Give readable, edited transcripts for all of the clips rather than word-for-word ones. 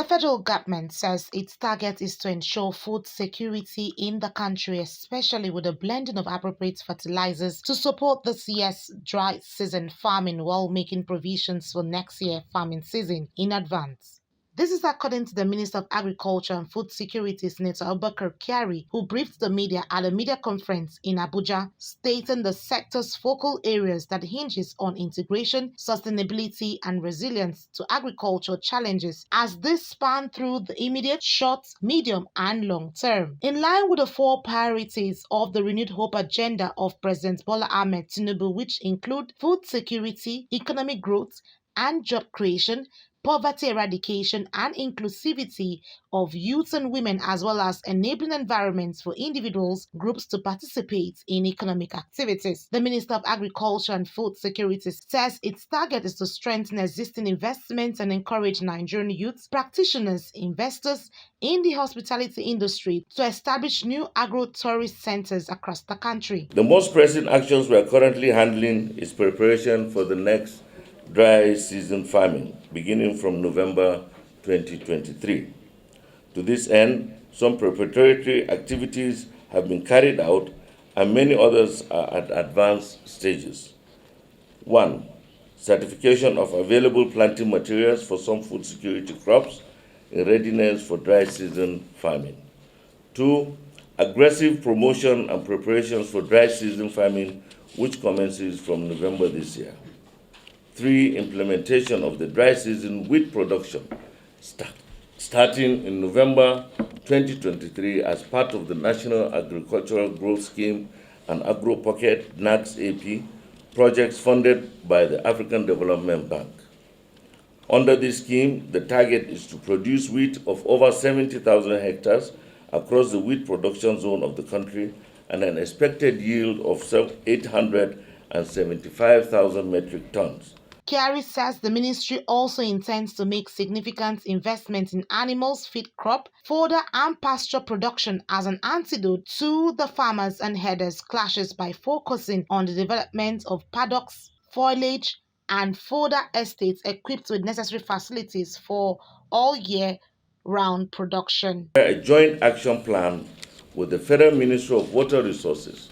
The federal government says its target is to ensure food security in the country, especially with the blending of appropriate fertilizers to support this year's dry season farming while making provisions for next year's farming season in advance. This is according to the Minister of Agriculture and Food Security, Senator Abubakar Kyari, who briefed the media at a media conference in Abuja, stating the sector's focal areas that hinges on integration, sustainability, and resilience to agricultural challenges as they span through the immediate, short, medium, and long term. In line with the four priorities of the Renewed Hope agenda of President Bola Ahmed Tinubu, which include food security, economic growth, and job creation, poverty eradication, and inclusivity of youth and women, as well as enabling environments for individuals, groups to participate in economic activities. The Minister of Agriculture and Food Security says its target is to strengthen existing investments and encourage Nigerian youth, practitioners, investors in the hospitality industry to establish new agro-tourist centers across the country. The most pressing actions we are currently handling is preparation for the next dry season farming, beginning from November 2023. To this end, some preparatory activities have been carried out and many others are at advanced stages. 1. Certification of available planting materials for some food security crops in readiness for dry season farming. 2. Aggressive promotion and preparations for dry season farming, which commences from November this year. 3. Implementation of the dry season wheat production starting in November 2023 as part of the National Agricultural Growth Scheme and Agro Pocket (NAGS AP) projects funded by the African Development Bank. Under this scheme, the target is to produce wheat of over 70,000 hectares across the wheat production zone of the country and an expected yield of 875,000 metric tons. Kyari says the ministry also intends to make significant investments in animals, feed crop, fodder, and pasture production as an antidote to the farmers and herders' clashes by focusing on the development of paddocks, foliage, and fodder estates equipped with necessary facilities for all year-round production. A joint action plan with the Federal Ministry of Water Resources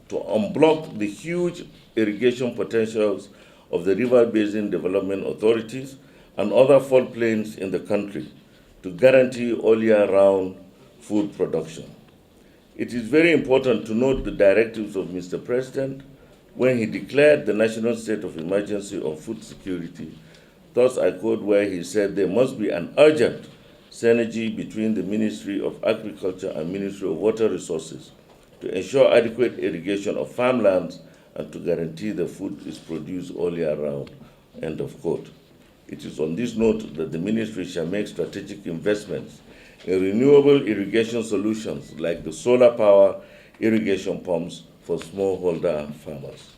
to unblock the huge irrigation potentials of the River Basin Development Authorities and other floodplains in the country to guarantee all year-round food production. It is very important to note the directives of Mr. President when he declared the national state of emergency on food security. Thus, I quote where he said there must be an urgent synergy between the Ministry of Agriculture and Ministry of Water Resources to ensure adequate irrigation of farmlands and to guarantee the food is produced all year round, end of quote. It is on this note that the ministry shall make strategic investments in renewable irrigation solutions like the solar power irrigation pumps for smallholder farmers.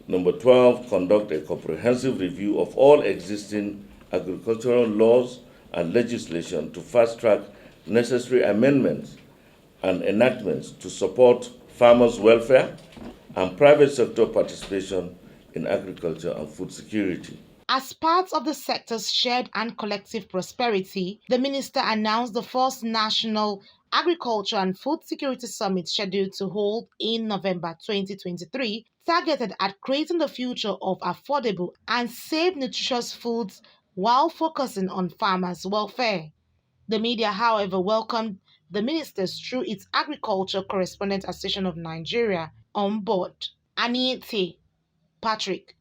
Number 12, conduct a comprehensive review of all existing agricultural laws and legislation to fast-track necessary amendments and enactments to support farmers' welfare and private sector participation in agriculture and food security. As part of the sector's shared and collective prosperity, the minister announced the first National Agriculture and Food Security Summit scheduled to hold in November 2023, targeted at creating the future of affordable and safe nutritious foods while focusing on farmers' welfare. The media, however, welcomed the ministers through its Agriculture Correspondent Association of Nigeria on board. Aniete Patrick,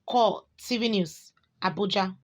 Core TV News, Abuja.